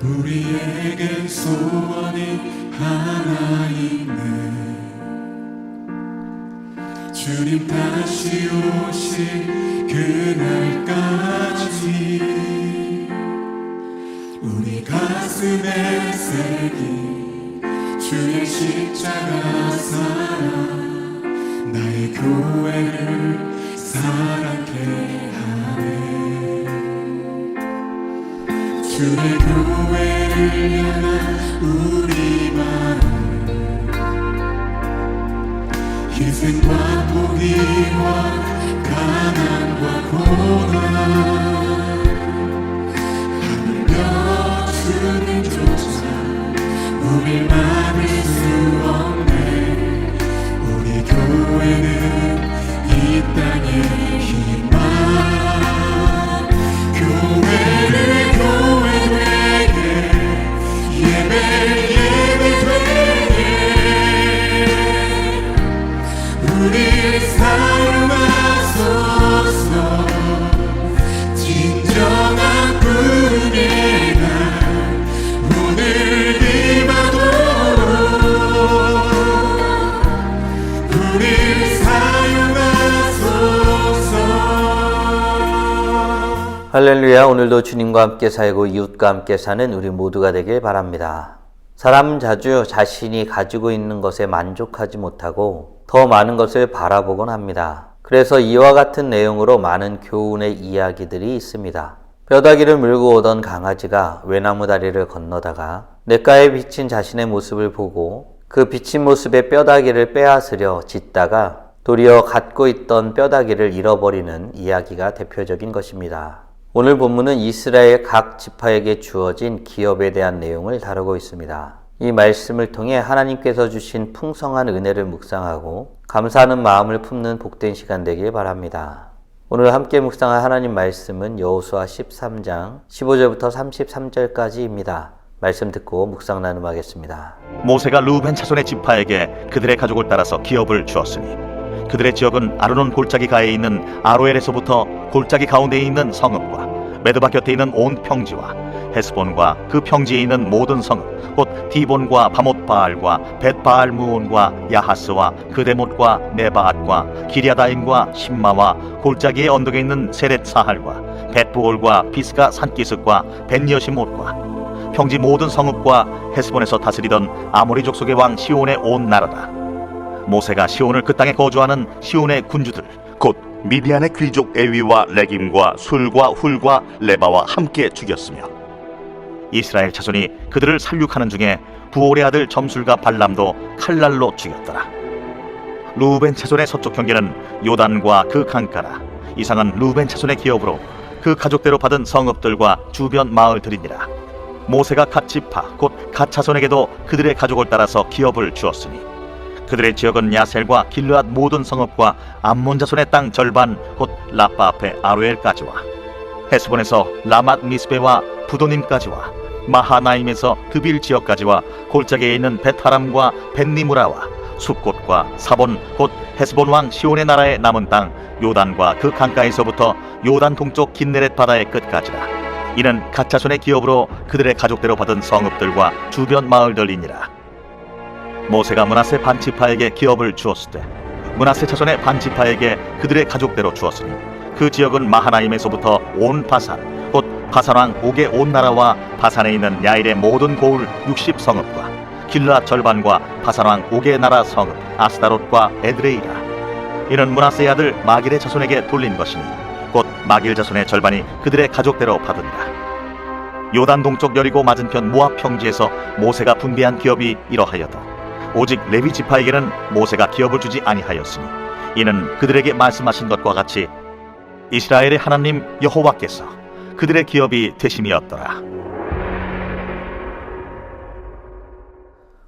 우리에겐 소원이 하나 있네. 주님 다시 오실 그날까지 우리 가슴에 새긴 주의 십자가 사랑 나의 교회를 사랑케 하네. 주의 교회를 향한 우리 마음 희생과 포기와 가난과 고난 하물며 주님조차 우릴 막을 수 없네. 우리 교회는 이 땅의 희망 교회를 교회 되게 예배 되게 우리 사용하소서. 진정한 꿈의 날 오늘 임하도록 우리 사용하소서. 할렐루야. 오늘도 주님과 함께 살고 이웃과 함께 사는 우리 모두가 되길 바랍니다. 사람은 자주 자신이 가지고 있는 것에 만족하지 못하고 더 많은 것을 바라보곤 합니다. 그래서 이와 같은 내용으로 많은 교훈의 이야기들이 있습니다. 뼈다귀를 물고 오던 강아지가 외나무 다리를 건너다가 냇가에 비친 자신의 모습을 보고 그 비친 모습의 뼈다귀를 빼앗으려 짖다가 도리어 갖고 있던 뼈다귀를 잃어버리는 이야기가 대표적인 것입니다. 오늘 본문은 이스라엘 각 지파에게 주어진 기업에 대한 내용을 다루고 있습니다. 이 말씀을 통해 하나님께서 주신 풍성한 은혜를 묵상하고 감사하는 마음을 품는 복된 시간 되길 바랍니다. 오늘 함께 묵상할 하나님 말씀은 여호수아 13장 15절부터 33절까지입니다. 말씀 듣고 묵상 나눔하겠습니다. 모세가 르우벤 자손의 지파에게 그들의 가족을 따라서 기업을 주었으니 그들의 지역은 아르논 골짜기 가에 있는 아로엘에서부터 골짜기 가운데에 있는 성읍과 메드바 곁에 있는 온 평지와 헤스본과 그 평지에 있는 모든 성읍 곧 디본과 바못바알과 벳바알무온과 야하스와 그데못과 네바앗과 기랴다임과 심마와 골짜기의 언덕에 있는 세렛사할과 벳부올과 비스가 산기슭과 벤여시못과 평지 모든 성읍과 헤스본에서 다스리던 아모리 족속의 왕 시온의 온 나라다. 모세가 시온을 그 땅에 거주하는 시온의 군주들 곧 미디안의 귀족 에위와 레김과 술과 훌과 레바와 함께 죽였으며 이스라엘 자손이 그들을 살육하는 중에 부올의 아들 점술과 발람도 칼날로 죽였더라. 르우벤 자손의 서쪽 경계는 요단과 그 강가라. 이상은 르우벤 자손의 기업으로 그 가족대로 받은 성읍들과 주변 마을들이니라. 모세가 갓 지파 곧 갓 자손에게도 그들의 가족을 따라서 기업을 주었으니 그들의 지역은 야셀과 길르앗 모든 성읍과 암몬 자손의 땅 절반 곧 라빠 앞에 아로엘까지와 헤스본에서 라맛 미스베와 부도님까지와 마하나임에서 드빌 지역까지와 골짜기에 있는 베타람과 벤니무라와 숲곳과 사본 곧 헤스본 왕 시온의 나라의 남은 땅 요단과 그 강가에서부터 요단 동쪽 긴네렛 바다의 끝까지라. 이는 갓 자손의 기업으로 그들의 가족대로 받은 성읍들과 주변 마을들이니라. 모세가 므낫세 반지파에게 기업을 주었을 때 므낫세 자손의 반지파에게 그들의 가족대로 주었으니 그 지역은 마하나임에서부터 온 바산 곧 바산왕 옥의 온 나라와 바산에 있는 야일의 모든 고을 60성읍과 길르앗 절반과 바산왕 옥의 나라 성읍 아스다롯과 에드레이라. 이는 므낫세의 아들 마길의 자손에게 돌린 것이니 곧 마길 자손의 절반이 그들의 가족대로 받으니라. 요단 동쪽 여리고 맞은편 모압 평지에서 모세가 분배한 기업이 이러하여도 오직 레위 지파에게는 모세가 기업을 주지 아니하였으니 이는 그들에게 말씀하신 것과 같이 이스라엘의 하나님 여호와께서 그들의 기업이 되심이었더라.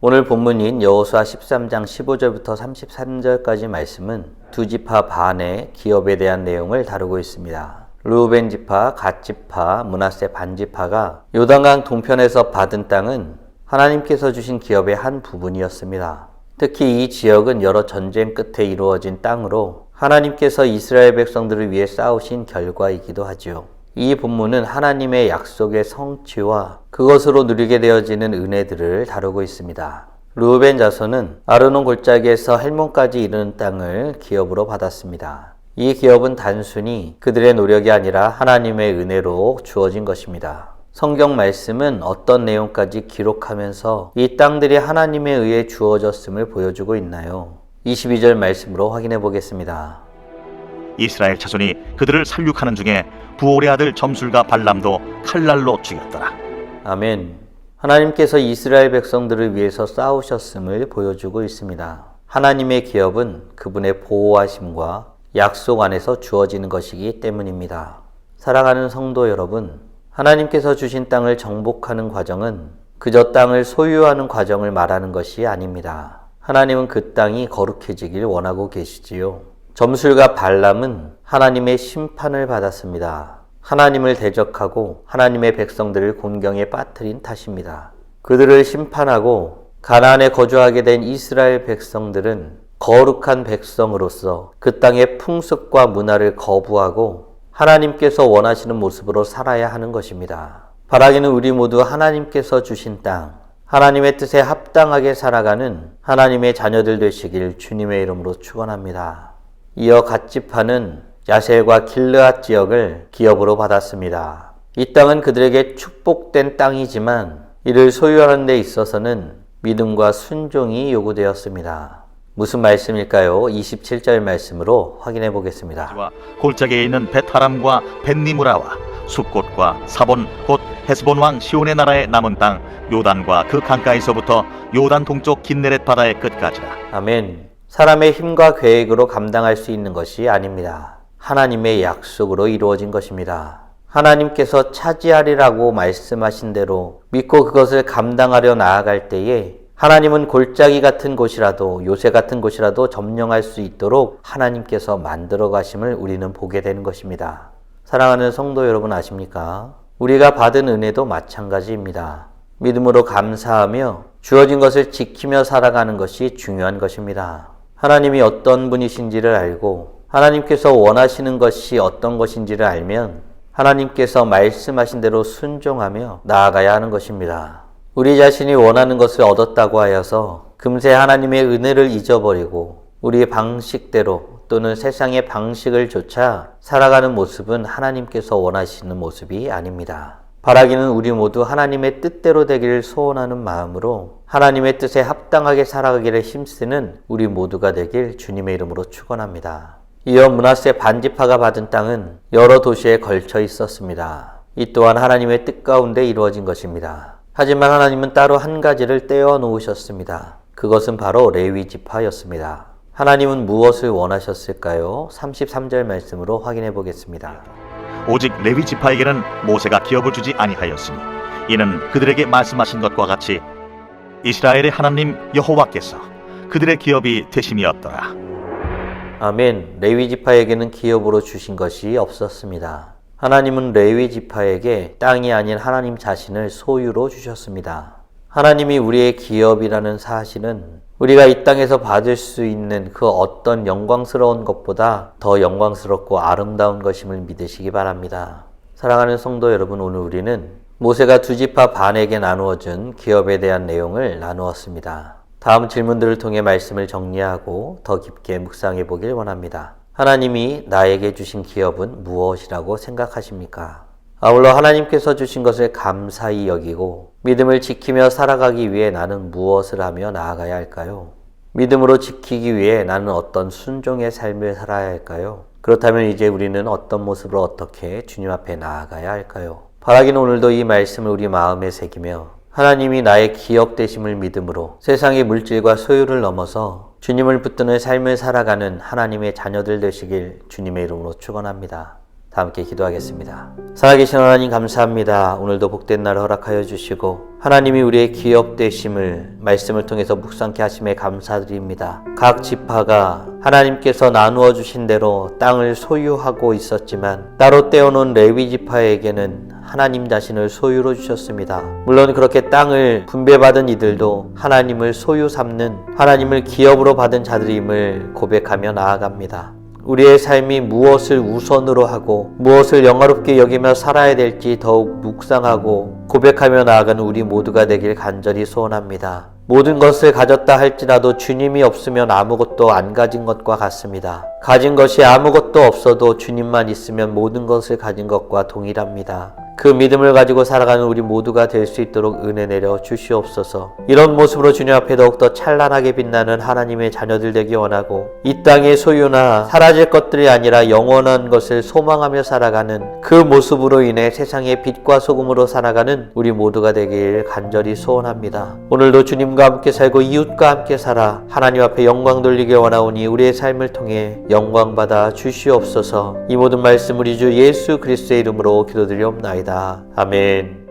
오늘 본문인 여호수아 13장 15절부터 33절까지 말씀은 두 지파 반의 기업에 대한 내용을 다루고 있습니다. 르우벤 지파, 갓 지파, 므낫세 반 지파가 요단강 동편에서 받은 땅은 하나님께서 주신 기업의 한 부분이었습니다. 특히 이 지역은 여러 전쟁 끝에 이루어진 땅으로 하나님께서 이스라엘 백성들을 위해 쌓으신 결과이기도 하지요. 이 본문은 하나님의 약속의 성취와 그것으로 누리게 되어지는 은혜들을 다루고 있습니다. 르우벤 자손은 아르논 골짜기에서 헬몬까지 이르는 땅을 기업으로 받았습니다. 이 기업은 단순히 그들의 노력이 아니라 하나님의 은혜로 주어진 것입니다. 성경 말씀은 어떤 내용까지 기록하면서 이 땅들이 하나님에 의해 주어졌음을 보여주고 있나요? 22절 말씀으로 확인해 보겠습니다. 이스라엘 자손이 그들을 살육하는 중에 부올의 아들 점술과 발람도 칼날로 죽였더라. 아멘. 하나님께서 이스라엘 백성들을 위해서 싸우셨음을 보여주고 있습니다. 하나님의 기업은 그분의 보호하심과 약속 안에서 주어지는 것이기 때문입니다. 사랑하는 성도 여러분, 하나님께서 주신 땅을 정복하는 과정은 그저 땅을 소유하는 과정을 말하는 것이 아닙니다. 하나님은 그 땅이 거룩해지길 원하고 계시지요. 점술과 발람은 하나님의 심판을 받았습니다. 하나님을 대적하고 하나님의 백성들을 곤경에 빠뜨린 탓입니다. 그들을 심판하고 가나안에 거주하게 된 이스라엘 백성들은 거룩한 백성으로서 그 땅의 풍습과 문화를 거부하고 하나님께서 원하시는 모습으로 살아야 하는 것입니다. 바라기는 우리 모두 하나님께서 주신 땅, 하나님의 뜻에 합당하게 살아가는 하나님의 자녀들 되시길 주님의 이름으로 축원합니다. 이어 갓지파는 야셀과 길르앗 지역을 기업으로 받았습니다. 이 땅은 그들에게 축복된 땅이지만 이를 소유하는 데 있어서는 믿음과 순종이 요구되었습니다. 무슨 말씀일까요? 27절 말씀으로 확인해 보겠습니다. 골짜기에 있는 벳하람과 벳니무라와 숲곳과 사본 곧 헤스본 왕 시온의 나라의 남은 땅 요단과 그 강가에서부터 요단 동쪽 긴네렛 바다의 끝까지라. 아멘. 사람의 힘과 계획으로 감당할 수 있는 것이 아닙니다. 하나님의 약속으로 이루어진 것입니다. 하나님께서 차지하리라고 말씀하신 대로 믿고 그것을 감당하려 나아갈 때에 하나님은 골짜기 같은 곳이라도 요새 같은 곳이라도 점령할 수 있도록 하나님께서 만들어 가심을 우리는 보게 되는 것입니다. 사랑하는 성도 여러분 아십니까? 우리가 받은 은혜도 마찬가지입니다. 믿음으로 감사하며 주어진 것을 지키며 살아가는 것이 중요한 것입니다. 하나님이 어떤 분이신지를 알고 하나님께서 원하시는 것이 어떤 것인지를 알면 하나님께서 말씀하신 대로 순종하며 나아가야 하는 것입니다. 우리 자신이 원하는 것을 얻었다고 하여서 금세 하나님의 은혜를 잊어버리고 우리의 방식대로 또는 세상의 방식을 좇아 살아가는 모습은 하나님께서 원하시는 모습이 아닙니다. 바라기는 우리 모두 하나님의 뜻대로 되기를 소원하는 마음으로 하나님의 뜻에 합당하게 살아가기를 힘쓰는 우리 모두가 되길 주님의 이름으로 축원합니다. 이어 므낫세 반지파가 받은 땅은 여러 도시에 걸쳐 있었습니다. 이 또한 하나님의 뜻 가운데 이루어진 것입니다. 하지만 하나님은 따로 한 가지를 떼어 놓으셨습니다. 그것은 바로 레위 지파였습니다. 하나님은 무엇을 원하셨을까요? 33절 말씀으로 확인해 보겠습니다. 오직 레위 지파에게는 모세가 기업을 주지 아니하였으니 이는 그들에게 말씀하신 것과 같이 이스라엘의 하나님 여호와께서 그들의 기업이 되심이었더라. 아멘. 레위 지파에게는 기업으로 주신 것이 없었습니다. 하나님은 레위 지파에게 땅이 아닌 하나님 자신을 소유로 주셨습니다. 하나님이 우리의 기업이라는 사실은 우리가 이 땅에서 받을 수 있는 그 어떤 영광스러운 것보다 더 영광스럽고 아름다운 것임을 믿으시기 바랍니다. 사랑하는 성도 여러분, 오늘 우리는 모세가 두 지파 반에게 나누어준 기업에 대한 내용을 나누었습니다. 다음 질문들을 통해 말씀을 정리하고 더 깊게 묵상해 보길 원합니다. 하나님이 나에게 주신 기업은 무엇이라고 생각하십니까? 아울러 하나님께서 주신 것을 감사히 여기고 믿음을 지키며 살아가기 위해 나는 무엇을 하며 나아가야 할까요? 믿음으로 지키기 위해 나는 어떤 순종의 삶을 살아야 할까요? 그렇다면 이제 우리는 어떤 모습으로 어떻게 주님 앞에 나아가야 할까요? 바라기는 오늘도 이 말씀을 우리 마음에 새기며 하나님이 나의 기업 되심을 믿음으로 세상의 물질과 소유를 넘어서 주님을 붙드는 삶을 살아가는 하나님의 자녀들 되시길 주님의 이름으로 축원합니다. 다 함께 기도하겠습니다. 살아계신 하나님 감사합니다. 오늘도 복된 날 허락하여 주시고 하나님이 우리의 기업 되심을 말씀을 통해서 묵상케 하심에 감사드립니다. 각 지파가 하나님께서 나누어 주신 대로 땅을 소유하고 있었지만 따로 떼어놓은 레위 지파에게는 하나님 자신을 소유로 주셨습니다. 물론 그렇게 땅을 분배받은 이들도 하나님을 소유 삼는 하나님을 기업으로 받은 자들임을 고백하며 나아갑니다. 우리의 삶이 무엇을 우선으로 하고 무엇을 영화롭게 여기며 살아야 될지 더욱 묵상하고 고백하며 나아가는 우리 모두가 되길 간절히 소원합니다. 모든 것을 가졌다 할지라도 주님이 없으면 아무것도 안 가진 것과 같습니다. 가진 것이 아무것도 없어도 주님만 있으면 모든 것을 가진 것과 동일합니다. 그 믿음을 가지고 살아가는 우리 모두가 될 수 있도록 은혜 내려 주시옵소서. 이런 모습으로 주님 앞에 더욱더 찬란하게 빛나는 하나님의 자녀들 되기 원하고 이 땅의 소유나 사라질 것들이 아니라 영원한 것을 소망하며 살아가는 그 모습으로 인해 세상의 빛과 소금으로 살아가는 우리 모두가 되길 간절히 소원합니다. 오늘도 주님과 함께 살고 이웃과 함께 살아 하나님 앞에 영광 돌리길 원하오니 우리의 삶을 통해 영광 받아 주시옵소서. 이 모든 말씀 우리 주 예수 그리스도의 이름으로 기도드리옵나이다. 아멘.